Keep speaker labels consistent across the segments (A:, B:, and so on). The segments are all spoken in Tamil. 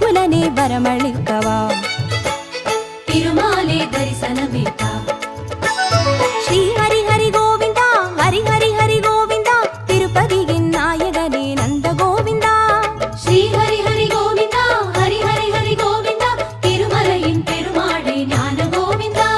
A: விபுலனே வரமளிக்கவா
B: திருமாலே தரிசனமேத்தா
A: ஸ்ரீ ஹரி ஹரி கோவிந்தா ஹரி ஹரி ஹரி கோவிந்தா திருப்பதியின் நாயகனே நந்த கோவிந்தா
B: ஸ்ரீ ஹரி ஹரி கோவிந்தா ஹரி ஹரி ஹரி கோவிந்தா திருமலையின் பெருமாளே ஞான கோவிந்தா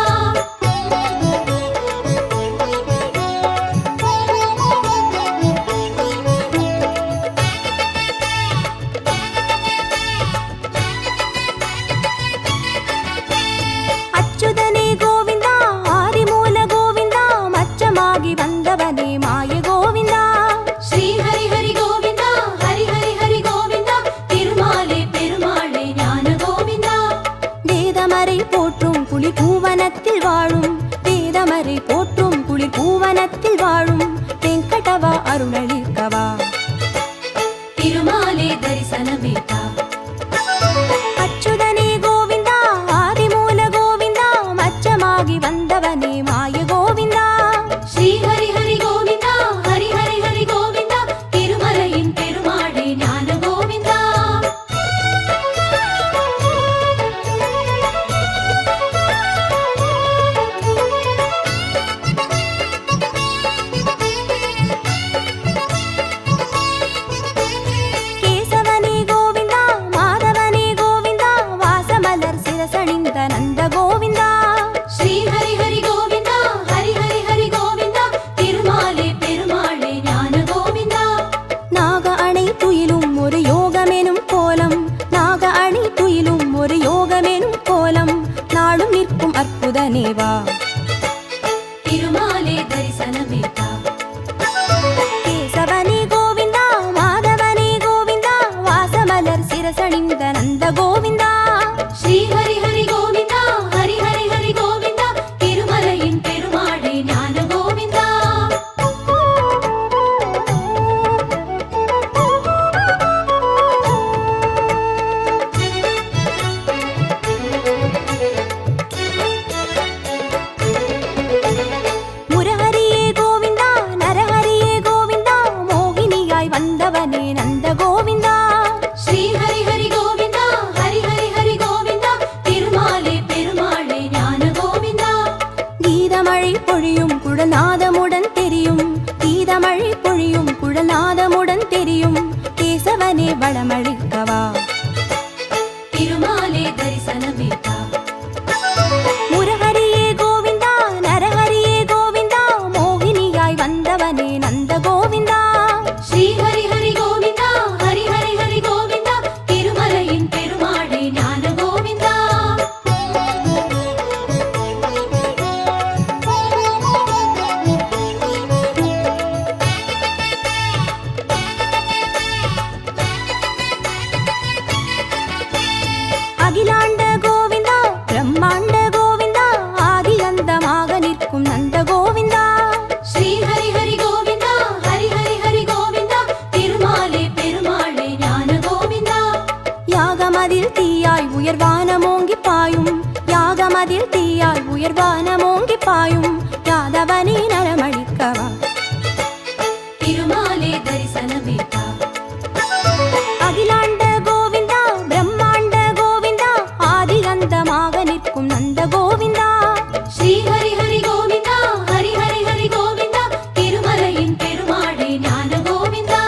A: அச்சுதனே கோவிந்தா ஆதிமூல கோவிந்தா மச்சமாகி வந்தவனே மாய கோவிந்தா
B: ஸ்ரீ ஹரி ஹரி கோவிந்தா ஹரி ஹரி ஹரி கோவிந்தா திருமாலே பெருமாளே ஞான கோவிந்தா
A: வேதமறை போற்றும் குளிர் பூவனத்தில் வாழும் வேதமறை போற்றும் குளிர் பூவனத்தில் வாழும் வெங்கடவா அருளளிக்கவா
B: திருமாலே தரிசனமேத்தா
A: அச்சுதனே கோவிந்தா ஆதிமூல கோவிந்தா மச்சமாகி வந்தவனே மாய கோவிந்தா
B: ஸ்ரீ ஹரி ஹரி கோவிந்தா ஹரி ஹரி ஹரி கோவிந்தா திருமலையின் பெருமாளே ஞான கோவிந்தா
A: கேசவனே கோவிந்தா மாதவனே கோவிந்தா வாசமலர் சிரசணிந்த நந்த கோவிந்தா
B: ஸ்ரீ ஹரி ஹரி கோவிந்தா ஹரி ஹரி ஹரி கோவிந்தா திருமாலே பெருமாளே ஞான கோவிந்தா
A: நாக அணை துயிலும் ஒரு யோகமெனும் கோலம் நாக அணை துயிலும் ஒரு யோகமெனும் கோலம் நாளும் நிற்கும் அற்புதனேவா
B: திருமாலே தரிசனமேத்தா
A: கேசவனே கோவிந்தா மாதவனே கோவிந்தா வாசமலர் சிரசணிந்த நந்த கோவிந்தா
B: ஸ்ரீ ஹரி ஹரி கோவிந்தா ஹரி ஹரி ஹரி கோவிந்தா திருமலையின் பெருமாளே ஞான கோவிந்தா
A: முரஹரியே கோவிந்தா நரஹரியே கோவிந்தா மோகினியாய் வந்தவனே நந்த கோவிந்தா
B: ஸ்ரீ ஹரி ஹரி கோவிந்தா ஹரி ஹரி ஹரி கோவிந்தா திருமாலே பெருமாளே ஞான கோவிந்தா
A: கீதமழை பொழியும் குழநாதமுடன் தெரியும் கீதமழை பொழியும் குழநாதமுடன் தெரியும் கேசவனே வளமளிக்கவா
B: திருமாலே தரிசனமேத்தா
A: முரஹரியே கோவிந்தா நரஹரியே கோவிந்தா மோகினியாய் வந்தவனே நந்த கோவிந்தா
B: ஸ்ரீ ஹரி ஹரி கோவிந்தா ஹரி ஹரி ஹரி கோவிந்தா திருமலையின் பெருமாளே ஞான கோவிந்தா
A: அகிலாண்ட கோவிந்தா பிரம்மாண்ட கோவிந்தா ஆதி அந்தமாக நிற்கும் நந்த கோவிந்தா
B: ஸ்ரீ ஹரி ஹரி கோவிந்தா ஹரி ஹரி ஹரி கோவிந்தா திருமாலே பெருமாளே ஞான கோவிந்தா
A: யாகமதில் தீயாய் உயர்வானமோங்கி பாயும் யாகமதில் தீயாய் உயர்வானமோங்கி பாயும் யாதவனே நலமளிக்கவா
B: திருமாலே தரிசனமேத்தா
A: அகிலாண்ட கோவிந்தா பிரம்மாண்ட கோவிந்தா ஆதி அந்தமாக நிற்கும் நந்த கோவிந்தா
B: ஸ்ரீ ஹரி ஹரி கோவிந்தா ஹரி ஹரி ஹரி கோவிந்தா திருமலையின் பெருமாளே ஞான கோவிந்தா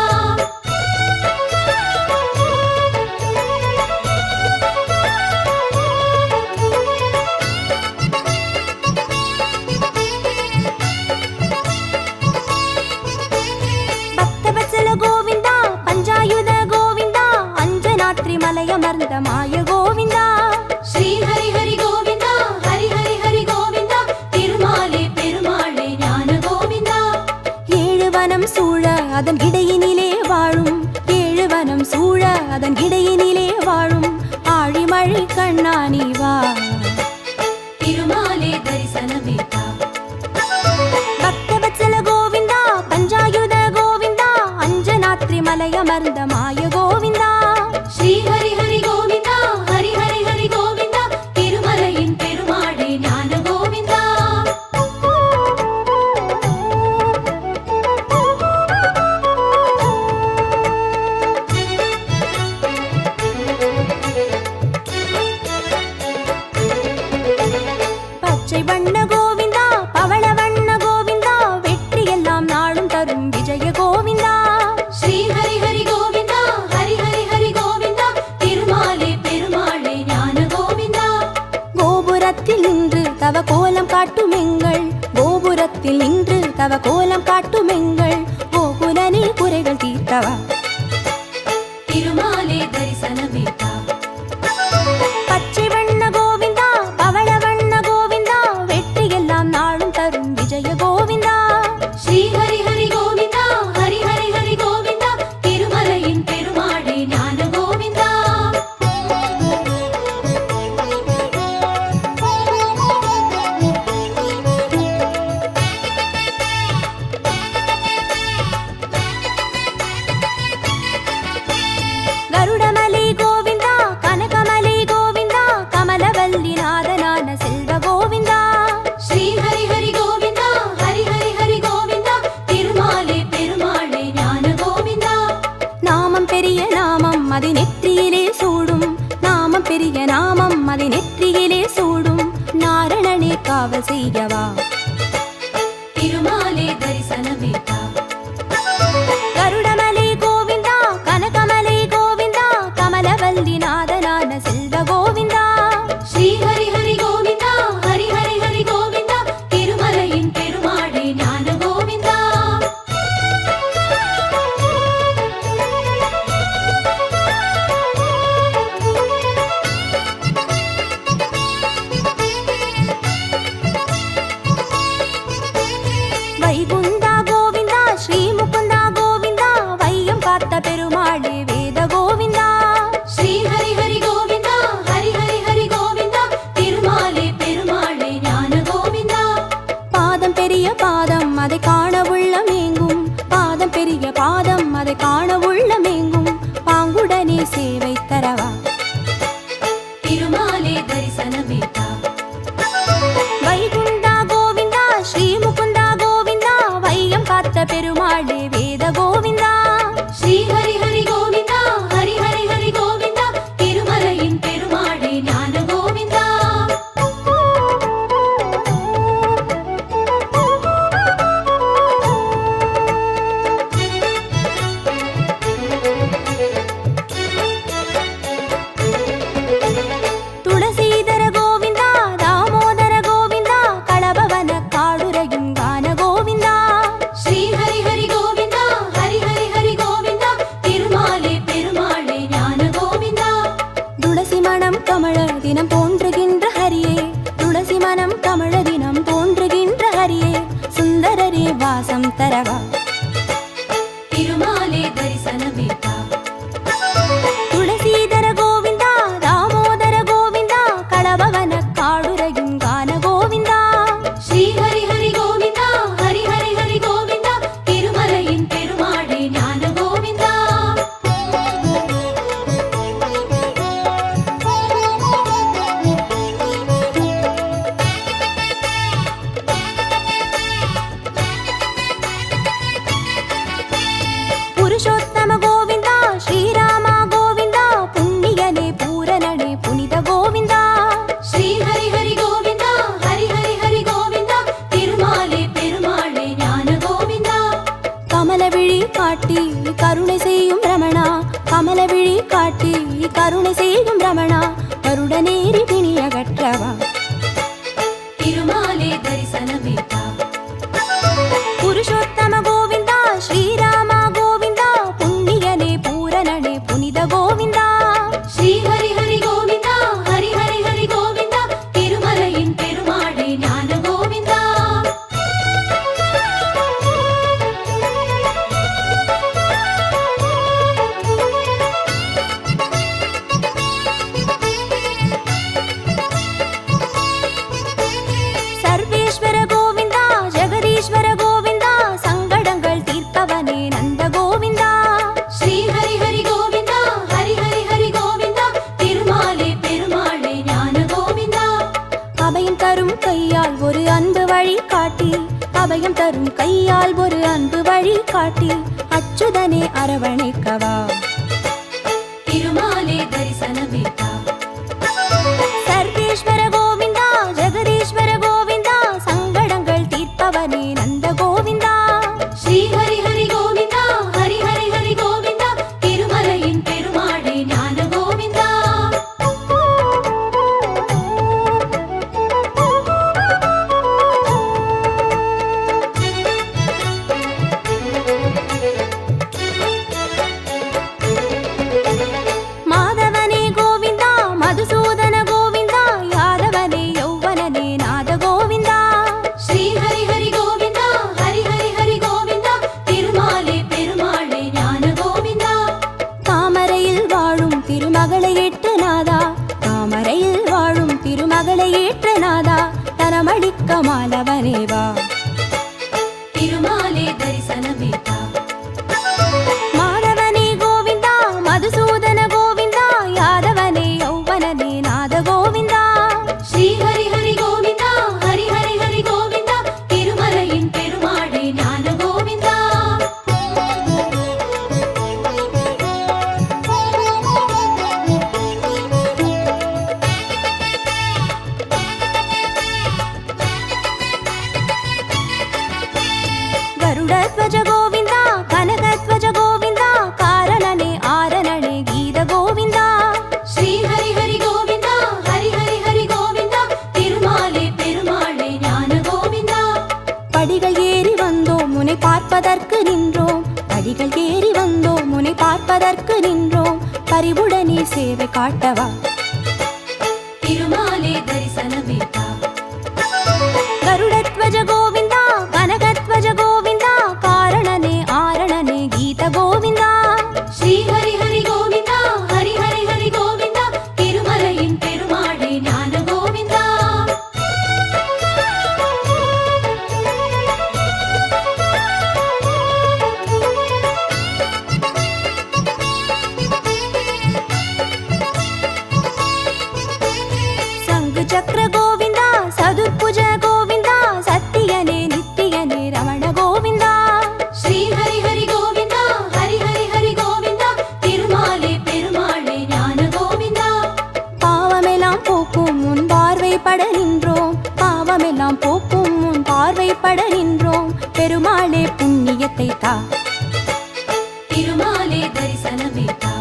A: பக்தவத்சல கோவிந்தா பஞ்சாயுத கோவிந்தா அஞ்சனாத்ரி மலையமர்ந்த மாய கோவிந்தா
B: ஸ்ரீ ஹரி ஹரி கோவிந்தா ஹரி ஹரி ஹரி கோவிந்தா திருமாலே பெருமாளே ஞான கோவிந்தா
A: ஏழு வனம் சூழ அதன் இடையினிலே வாழும் ஏழு வனம் சூழ அதன் இடையினிலே வாழும் ஆழிமழை கண்ணா நீ வா
B: திருமாலே தரிசனமேத்தா
A: பக்தவத்சல கோவிந்தா பஞ்சாயுத கோவிந்தா அஞ்சனாத்ரி மலையமர்ந்த மாய கோவிந்தா
B: ஸ்ரீ ஹரி ஹரி கோவிந்தா ஹரி ஹரி ஹரி கோவிந்தா திருமலையின் பெருமாளே ஞான கோவிந்தா
A: தவ கோலம் காட்டும் எங்கள் கோகுலனே குறைகள் தீர்த்தவா.
B: திருமாலே தரிசனமேத்தா.
A: பச்சை வண்ண கோவிந்தா பவள வண்ண கோவிந்தா வெற்றி எல்லாம் நாளும் தரும் விஜய கோவிந்தா.
B: ஸ்ரீ ஹரி ஹரி கோவிந்தா ஹரி ஹரி ஹரி கோவிந்தா திருமலையின் பெருமாளே ஞான கோவிந்தா.
A: கருடமலை கோவிந்தா கனகமலை கோவிந்தா கமலவல்லி நாதனான செல்வ கோவிந்தா.
B: ஸ்ரீ ஹரி ஹரி கோவிந்தா ஹரி ஹரி ஹரி கோவிந்தா திருமாலே பெருமாளே ஞான கோவிந்தா.
A: நாமம் பெரிய நாமம் அதை நெற்றியிலே சூடும், நாமம் பெரிய நாமம் அதை நெற்றியிலே சூடும் நாரணனே காவல் செய்யவா.
B: திருமாலே தரிசனமேத்தா.
A: கருடமலை கோவிந்தா கனகமலை கோவிந்தா கமலவல்லி நாதனான செல்வ கோவிந்தா.
B: ஸ்ரீ ஹரி ஹரி கோவிந்தா ஹரி ஹரி ஹரி கோவிந்தா திருமலையின் பெருமாளே ஞான கோவிந்தா.
A: வைகுந்தா கோவிந்தா ஸ்ரீ முகுந்தா கோவிந்தா வையம் காத்த பெருமாளே வேத கோவிந்தா.
B: ஸ்ரீ ஹரி ஹரி கோவிந்தா ஹரி ஹரி ஹரி கோவிந்தா திருமாலே பெருமாளே ஞான கோவிந்தா.
A: பாதம் பெரிய பாதம் அதை காண உள்ளமேங்கும், பாதம் பெரிய பாதம் அதை காண உள்ளமேங்கும் பாங்குடனே சேவை தரவா.
B: திருமாலே தரிசனமேத்தா.
A: வைகுந்தா கோவிந்தா ஸ்ரீ முகுந்தா கோவிந்தா வையம் காத்த பெருமாளே வேத கோவிந்தா.
B: ஸ்ரீ ஹரி ஹரி கோவிந்தா ஹரி ஹரி ஹரி கோவிந்தா திருமலையின் பெருமாளே ஞான கோவிந்தா.
A: துளசீதர கோவிந்தா தாமோதர கோவிந்தா களபவன காடுரையும் கான கோவிந்தா.
B: ஸ்ரீ ஹரி ஹரி கோவிந்தா ஹரி ஹரி ஹரி கோவிந்தா திருமாலே பெருமாளே ஞான கோவிந்தா.
A: துளசி மனம் கமழ தினம் தோன்றுகின்ற ஹரியே, துளசி மனம் கமழ தினம் தோன்றுகின்ற ஹரியே சுந்தரரே வாசம் தரவா.
B: திருமாலே தரிசனமேத்தா.
A: துளசீதர கோவிந்தா தாமோதர கோவிந்தா களபவன காடுரையும் கான கோவிந்தா.
B: ஸ்ரீ ஹரி ஹரி கோவிந்தா ஹரி ஹரி ஹரி கோவிந்தா திருமலையின் பெருமாளே ஞான கோவிந்தா.
A: புருஷோத்தம கோவிந்தா ஸ்ரீராமா கோவிந்தா புண்ணியனே பூரணனே புனித கோவிந்தா.
B: ஸ்ரீ ஹரி ஹரி கோவிந்தா ஹரி ஹரி ஹரி கோவிந்தா திருமாலே பெருமாளே ஞான கோவிந்தா.
A: கமல விழி காட்டி கருணை செய்யும் ரமணா, கமல விழி காட்டி கருணை செய்யும் ரமணா கருடநேரி பிணி அகற்றவா.
B: திருமாலே தரிசனமேத்தா.
A: புருஷோத்தம கோவிந்தா ஸ்ரீராமா கோவிந்தா புண்ணியனே பூரணனே புனித கோவிந்தா.
B: ஸ்ரீ ஹரி ஹரி கோவிந்தா ஹரி ஹரி ஹரி கோவிந்தா திருமலையின் பெருமாளே ஞான கோவிந்தா.
A: சர்வேஸ்வர கோவிந்தா ஜெகதீஸ்வர கோவிந்தா சங்கடங்கள் தீர்ப்பவனே நந்த கோவிந்தா.
B: ஸ்ரீ ஹரி ஹரி கோவிந்தா ஹரி ஹரி ஹரி கோவிந்தா திருமாலே பெருமாளே ஞான கோவிந்தா.
A: அபயம் தரும் கையால் ஒரு அன்பு வழி காட்டி, அபயம் தரும் கையால் ஒரு அன்பு வழி காட்டி அச்சுதனே அரவணைக்கவா.
B: திருமாலே தரிசனமேத்தா.
A: சர்வேஸ்வர கோவிந்தா ஜெகதீஸ்வர கோவிந்தா சங்கடங்கள் தீர்ப்பவனே நந்த கோவிந்தா.
B: ஸ்ரீ ஹரி ஹரி கோவிந்தா ஹரி ஹரி ஹரி கோவிந்தா திருமலையின் பெருமாளே ஞான கோவிந்தா.
A: ஏற்ற நாதா தாமரையில் வாழும் திருமகளை ஏற்ற நாதா தரமளிக்க மாலவனேவா
B: திருமாலே தரிசனமேத்தா
A: மாதவனே கோவிந்தா மதுசூதன கோவிந்தா யாதவனே யௌவனனே நாத கோவிந்தா
B: ஸ்ரீ ஹரி ஹரி கோவிந்தா ஹரி ஹரி ஹரி கோவிந்தா திருமலையின் பெருமாளே ஞான கோவிந்தா
A: ಗರುಡಧ್ವಜ ಗೋವಿಂದ ಕನಕಧ್ವಜ ಗೋವಿಂದ ಕಾರಣನೆ ಆರಣನೆ ಗೀತ ಗೋವಿಂದ
B: ஸ்ரீ ஹரி ஹரி கோவிந்தா ஹரி ஹரி ஹரி கோவிந்தா திருமாலே பெருமாளே ஞான கோவிந்தா
A: படிகள் ஏறி வந்தோம் உன்னை பார்ப்பதற்கு நின்றோம் படிகள் ஏறி வந்தோம் உன்னை பார்ப்பதற்கு நின்றோம் பரிவுடனே சேவை காட்டவா
B: திருமாலே தரிசனமேத்தா
A: ಗರುಡಧ್ವಜ ಗೋವಿಂದ ಕನಕಧ್ವಜ ಗೋವಿಂದ ಕಾರಣನೆ ಆರಣನೆ ಗೀತ ಗೋವಿಂದ
B: ஸ்ரீ ஹரி ஹரி கோவிந்தா ஹரி ஹரி ஹரி கோவிந்தா திருமலையின் பெருமாளே ஞான கோவிந்தா
A: சங்கு சக்கர கோவிந்தா சதுர்புஜ கோவிந்தா சத்தியனே நித்தியனே ரமண கோவிந்தா
B: ஸ்ரீ ஹரி ஹரி கோவிந்தா ஹரி ஹரி ஹரி கோவிந்தா திருமாலே பெருமாளே ஞான கோவிந்தா
A: பாவமெல்லாம் போக்கும் உன் பார்வைப்பட நின்றோம் பாவமெல்லாம் போக்கும் உன் பார்வைப்பட நின்றோம் பெருமாளே புண்ணியத்தை தா
B: திருமாலே தரிசனமேத்தா